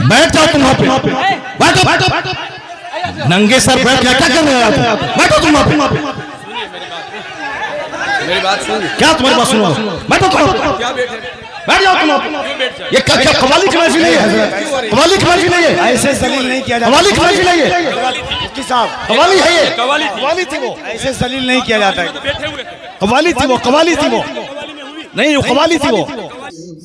बैठ जाओ तुम वहां पे, बैठो बैठो, नंगे सर बैठ क्या कर रहे हो? बैठो तुम वहां पे, मेरी बात सुन। क्या तुम्हारी बात सुनो? बैठो तुम, क्या बैठे? बैठ जाओ तुम। ये क्या कवाली की महफिल नहीं है? कवाली की महफिल नहीं है, ऐसे जलील नहीं किया जाता। कवाली की महफिल नहीं है, मुफ्ती साहब कवाली है ये, कवाली थी वो, ऐसे जलील नहीं किया जाता है। बैठे हुए कवाली थी वो, कवाली थी वो, नहीं वो कवाली थी वो।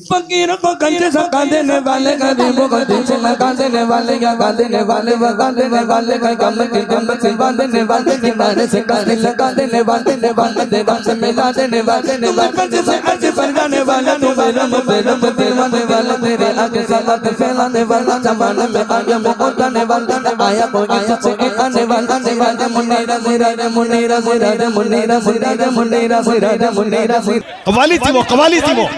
फकीर को कंचे सका देने वाले, गरीबों को दिल से लगा देने वाले, या गा देने वाले, वगा देने वाले, कम की कम से बांधने वाले, किनारे से गाने लगा देने वाले, दे दम से मिला देने वाले, कंचे से अर्ज पर गाने वाला, तू बेरम दिलवाने वाला, तेरे आगे सलात फैलाने वाला, जमाने में आया में उठाने वाला, आया कोई सबसे आने वाला, वाला मुनीरा सिरा रे मुनीरा सिरा रे मुनीरा सिरा रे मुनीरा सिरा रे मुनीरा सिरा। कवाली थी वो, कवाली थी वो,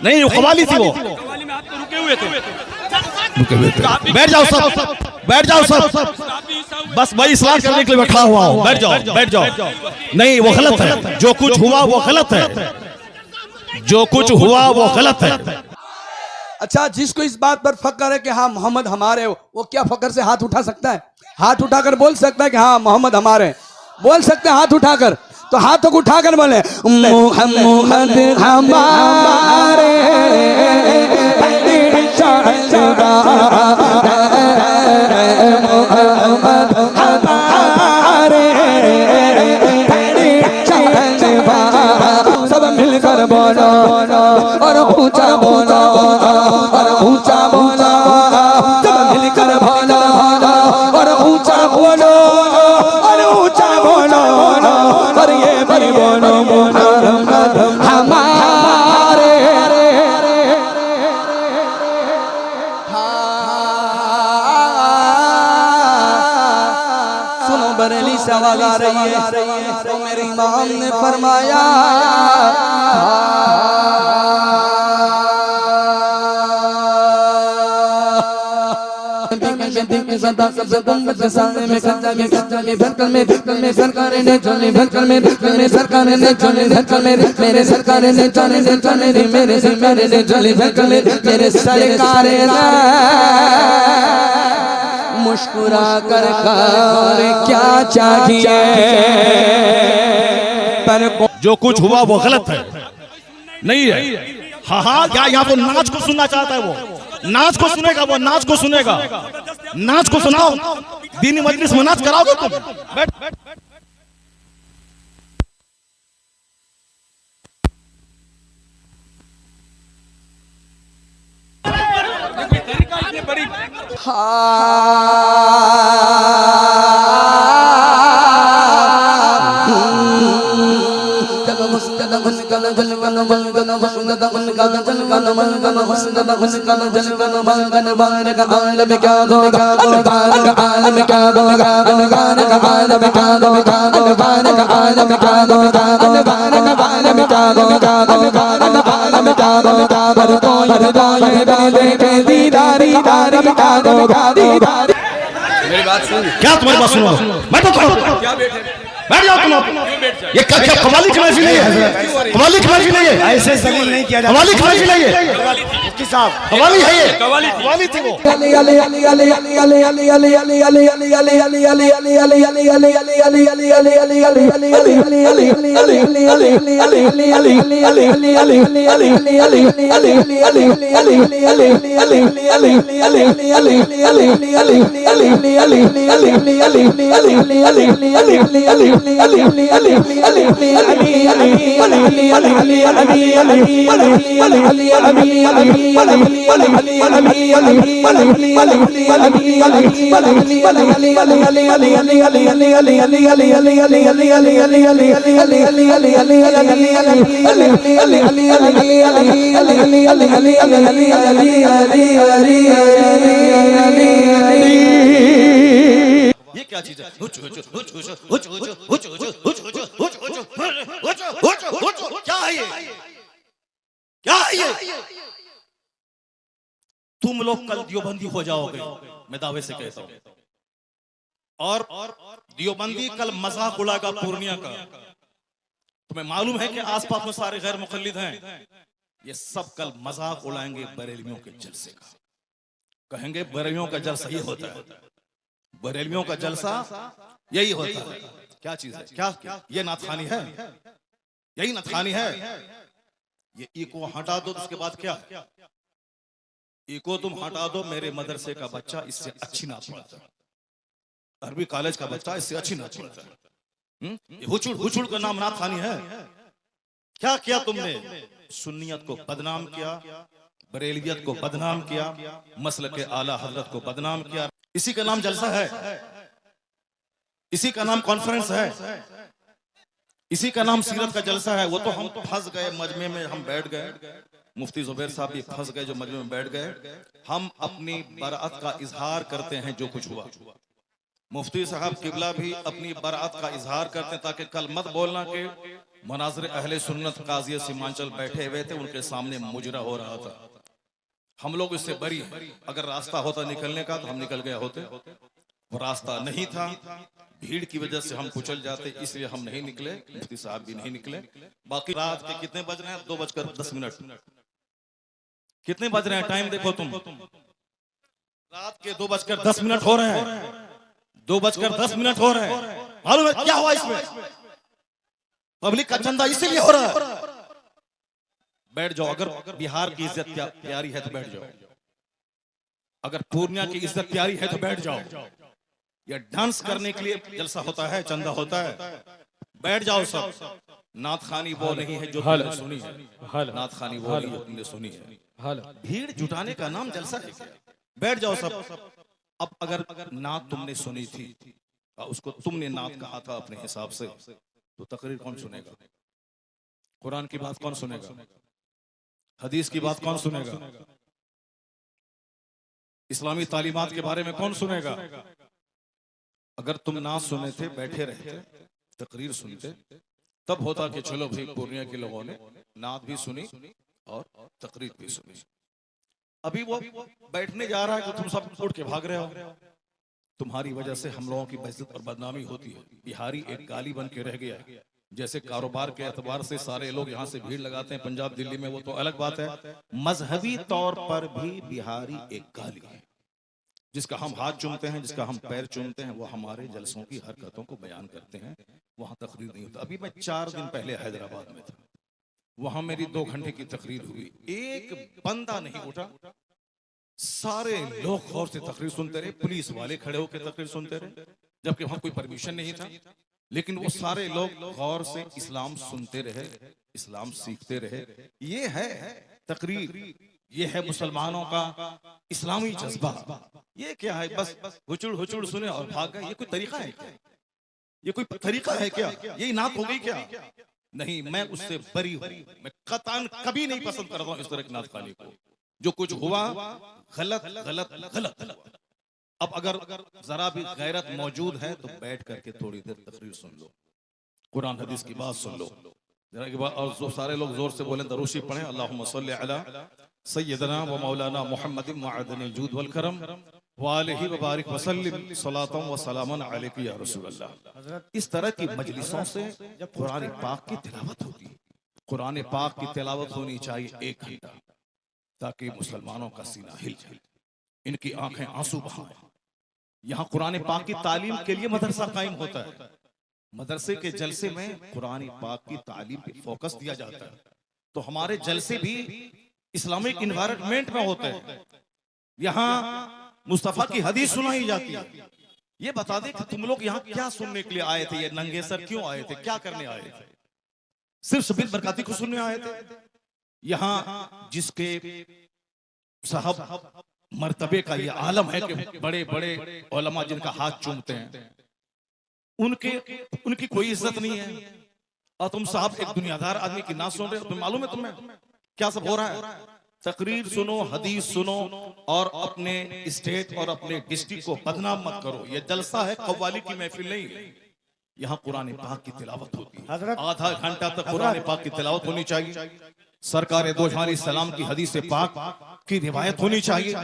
नहीं वो कवाली थी वो। कवाली में आप तो रुके हुए थे। बैठ जाओ सब, बैठ जाओ सब, बस भाई इस्लाह करने के लिए बैठा हुआ हूँ, बैठ जाओ बैठ जाओ। नहीं वो गलत है, जो कुछ हुआ वो गलत है, जो कुछ हुआ वो गलत है। अच्छा, जिसको इस बात पर फक्र है कि हाँ मोहम्मद हमारे हो, वो क्या फक्र से हाथ उठा सकता है? हाथ उठाकर बोल सकता है कि हाँ मोहम्मद हमारे हैं? बोल सकते हैं हाथ उठाकर? तो हाथों को उठाकर बोले मोहम्मद हमारे, सब मिलकर बोलो और ऊंचा बोलो और ऊंचा बोलो, सब मिलकर बोलो और ऊंचा बोलो और ऊंचा बोलो, और ये भी बोलो मोहम्मद हमारे। सुनो बरेली से आवाज आ रही है, तो मेरे इमाम ने फरमाया सदा सबसे गुम्बद सामने में कच्चा के भरकल में सरकार ने चले, भरकल में सरकार ने चले, भरकल में मेरे सरकार ने चले रे, मेरे सरकार ने चले, भरकल में मेरे सरकार ने मुस्कुरा कर क्या चाहिए, पर जो कुछ हुआ वो गलत है, नहीं है। हाँ हाँ, क्या यहाँ तो नाच को सुनना चाहता है वो, नाच को सुनेगा वो, नाच को सुनेगा, नाच को सुनाओ, दीनी मजलिस में नाच कराओगे तुम? बैठ बैठ बैठ। मेरी बात सुन। क्या तुम्हारी बात सुनो? बैठो तुम, क्या बैठे? बैठ जाओ तुम। ये क्या कवाली की महफिल नहीं है? कवाली की महफिल नहीं है, ऐसे जलील नहीं किया जाता। कवाली की महफिल नहीं है, मुफ्ती साहब कवाली है ये, कवाली कवाली थी वो। ये क्या चीज है? क्या है ये? क्या है ये? तुम लोग कल दियोबंदी हो जाओगे, मैं दावे से कहता हूं। और दियोबंदी कल मजाक उड़ाएगा पूर्णिया का। तुम्हें मालूम है कि आसपास में सारे गैर मुकल्लिद हैं, ये सब कल मजाक उड़ाएंगे बरेलियों के जलसे का। कहेंगे बरेलियों का जलसा ये होता है, बरेलियों का जलसा यही होता है। क्या चीज है? क्या ये नाथखानी है? यही नाथखानी है। ये ई को हटा दो तो उसके बाद क्या है? ई को तुम हटा दो, मेरे मदरसे का बच्चा इससे अच्छी नात पढ़ता है, अरबी कॉलेज का बच्चा इससे अच्छी नात पढ़ता है। ये हुचुड़ हुचुड़ का नाम नाथखानी है। क्या किया तुमने? सुन्नियत को बदनाम किया, बरेलियत को बदनाम किया, मसलक के आला हजरत को बदनाम किया। इसी का नाम जलसा है, इसी का नाम कॉन्फ्रेंस है, इसी का नाम सीरत का जलसा है। वो तो हम फंस गए मजमे में, हम बैठ गए, मुफ्ती जुबैर साहब भी फंस गए जो मजमे में बैठ गए। हम अपनी बराअत का इजहार करते हैं जो कुछ हुआ, मुफ्ती साहब किबला भी अपनी बराअत का इजहार करते हैं, ताकि कल मत बोलना कि मनाज़िर अहले सुन्नत काज़ी सीमांचल बैठे हुए थे, उनके सामने मुजरा हो रहा था। हम लोग इससे बरी हैं। अगर रास्ता होता निकलने का तो हम निकल गए होते, वो रास्ता नहीं था, भीड़ की वजह से हम कुचल जाते, इसलिए हम नहीं निकले, मुफ्ती साहब भी नहीं निकले। बाकी रात के कितने बज रहे हैं? 2:10। कितने बज रहे हैं? टाइम देखो तुम, रात के 2:10 हो रहे हैं, 2:10 हो रहे हैं। मालूम है क्या हुआ इसमें? पब्लिक का चंदा इसीलिए हो रहा है। बैठ जाओ, अगर बिहार की इज्जत प्यारी है तो बैठ जाओ, अगर पूर्णिया की इज्जत प्यारी है तो बैठ जाओ। ये डांस करने के लिए जलसा होता है, चंदा होता है, बैठ जाओ सब। नाथखानी वो नहीं है जो तुमने सुनी है, नाथखानी वो नहीं जो तुमने सुनी है। भीड़ जुटाने का नाम जलसा है क्या? बैठ जाओ सब। अब अगर नात तुमने सुनी थी, उसको तुमने नात कहा था अपने हिसाब से, तो तकरीर कौन सुनेगा? कुरान की बात कौन सुनेगा? हदीस की बात कौन सुनेगा? इस्लामी तालीमात के बारे में कौन सुनेगा? अगर तुम नात सुने थे, बैठे रहते, तकरीर सुनते, तब होता कि चलो भाई पूर्णिया के लोगों ने नात भी सुनी और तकरीर भी सुनी। अभी वो बैठने जा रहा है तो तुम सब उठ के भाग रहे हो। तुम्हारी वजह से हम लोगों की बेइज्जत और बदनामी होती है। बिहारी एक गाली बन के रह गया। जैसे कारोबार के एतबार से सारे लोग यहाँ से भीड़ लगाते हैं पंजाब दिल्ली में, वो तो अलग बात है। मजहबी तौर पर भी बिहारी एक गाली है। जिसका हम हाथ चूमते हैं, जिसका हम पैर चूमते हैं, वो हमारे जलसों की हरकतों को बयान करते हैं। वहां तकरीर नहीं होता। अभी मैं 4 दिन पहले हैदराबाद में था, वहां मेरी 2 घंटे की तकरीर हुई, एक बंदा नहीं उठा, सारे लोग गौर से तकरीर सुनते रहे। पुलिस वाले खड़े होकर तकरीर सुनते रहे, जबकि वहां कोई परमिशन नहीं था, लेकिन वो सारे लोग गौर से इस्लाम सुनते रहे, इस्लाम सीखते रहे। ये है तकरीर, ये है मुसलमानों का इस्लामी जज्बा। ये क्या है? बस हुचुड़ हुचुड़ सुने और भाग गए। ये कोई तरीका है क्या? ये कोई तरीका है क्या? यही नात हो गई क्या? नहीं, मैं उससे बरी हूं। मैं कतन कभी नहीं पसंद करता हूं इस तरह की नात खाने को। जो कुछ हुआ गलत गलत गलत हुआ। अब अगर जरा भी गैरत मौजूद है तो बैठ करके थोड़ी देर तकरीर सुन लो, कुरान हदीस की बात सुन लो जरा की बात। और जो सारे लोग जोर से बोलें, दरूशी पढ़ें, अल्लाहुम्मा सल्ली अला सय्यदना व मौलाना मुहम्मदिन मअदनिल जूद वल करम व आलिहि व बारिक व सल्लिम सलातन व सलामन अलैका या रसूल अल्लाह। इस तरह की मजलिसों से जब कुरान पाक की तिलावत होती है, कुरान पाक की तिलावत होनी चाहिए 1 घंटा, ताकि मुसलमानों का सीना हिल जाए, इनकी आंखें आंसू बहाएं। यहाँ कुरान पाक की तालीम के लिए मदरसा कायम होता है। मदरसे के जलसे में कुरान पाक की तालीम पे फोकस दिया जाता है। तो हमारे जलसे भी इस्लामिक इन्वायरमेंट में होते हैं। यहाँ मुस्तफा की हदीस सुनाई जाती है। ये बता दे कि तुम लोग यहाँ क्या सुनने के लिए आए थे? ये नंगे सर क्यों आए थे? क्या करने आए थे? सिर्फ सबील बरकाती को सुनने आए थे? यहाँ जिसके साहब मर्तबे का ये आलम है कि बड़े बड़े उलमा जिनका हाथ चूमते हैं, उनकी कोई इज्जत नहीं है, और तुम साहब एक दुनियादार आदमी की ना सुन रहे हो। तुम मालूम है तुम्हें क्या सब हो रहा है? तकरीर सुनो, हदीस सुनो, और अपने स्टेट और अपने डिस्ट्रिक्ट को बदनाम मत करो। ये जलसा है, कव्वाली की महफिल नहीं है। यहाँ कुरान पाक की तिलावत होती है। आधा घंटा तक कुरान पाक की तिलावत होनी चाहिए। सरकार दो जहां सलाम की हदीस पाक की रिवायत होनी चाहिए।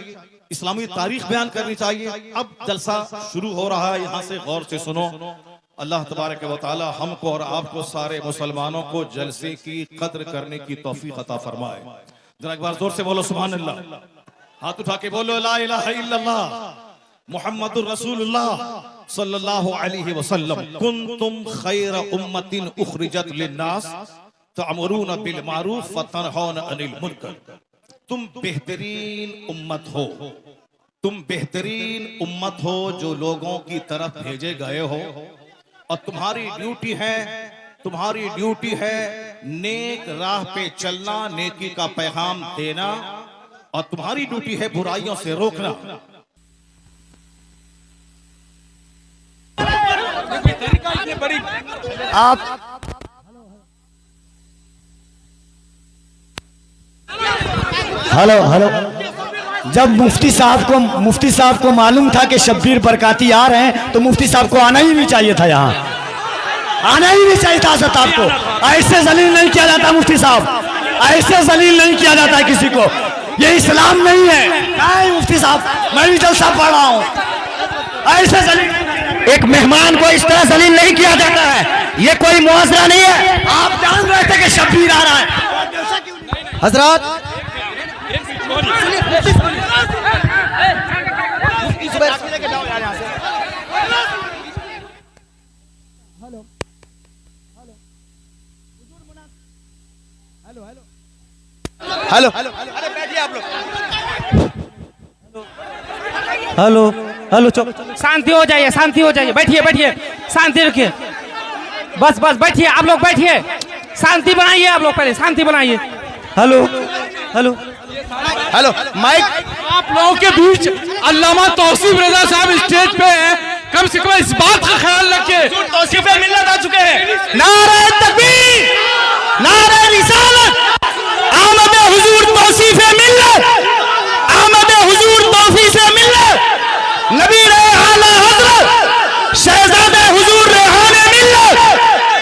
इस्लामी तारीख बयान करनी चाहिए। अब जलसा शुरू हो रहा है, यहाँ से गौर से सुनो। अल्लाह तबारक व तआला हमको और आपको सारे मुसलमानों को जलसे की कद्र करने की तौफीक अता फरमाए। जरा एक बार जोर से बोलो सुभान अल्लाह। हाथ उठा के बोलो ला इलाहा इल्लल्लाह मुहम्मदुर रसूलुल्लाह सल्लल्लाहु अलैहि वसल्लम। कुंतुम खैर उम्मतिन उखरिजत लिन्नास तअमुरूना बिल मारूफ व तनहौना अनिल मुनकर। तुम बेहतरीन उम्मत हो, तुम बेहतरीन उम्मत हो जो लोगों की तरफ भेजे गए हो, और तुम्हारी ड्यूटी है नेक राह पे चलना, नेकी का पैगाम देना, और तुम्हारी ड्यूटी है बुराइयों से रोकना। आप हेलो हेलो, जब मुफ्ती साहब को मालूम था कि शब्बीर बरकाती आ रहे हैं तो मुफ्ती साहब को आना ही नहीं चाहिए था, यहाँ आना ही नहीं चाहिए था। हज़रत आपको ऐसे जलील नहीं किया जाता, मुफ्ती साहब ऐसे जलील नहीं किया जाता है किसी को, ये इस्लाम नहीं है। नहीं मुफ्ती साहब, मैं भी जलसा पढ़ रहा हूँ, ऐसे जलील एक मेहमान को इस तरह जलील नहीं किया जाता है, ये कोई मुआवजा नहीं है। आप जान रहे थे कि शब्बीर आ रहा है। हजरत हेलो हेलो हेलो चुप। शांति हो जाइए, शांति हो जाइए, बैठिए बैठिए, शांति रखिए, बस बस बैठिए, आप लोग बैठिए, शांति बनाइए, आप लोग पहले शांति बनाइए। Hello hello hello mic. आप लोगों के बीच अल्लामा तौसीफ रजा साहब स्टेज पे हैं, कम से कम इस बात का ख्याल रखिए। तौसीफ मिल्लत आ चुके हैं। नारे तकबीर, नारे रिसालत, आमद हुजूर तौसीफ मिल्लत।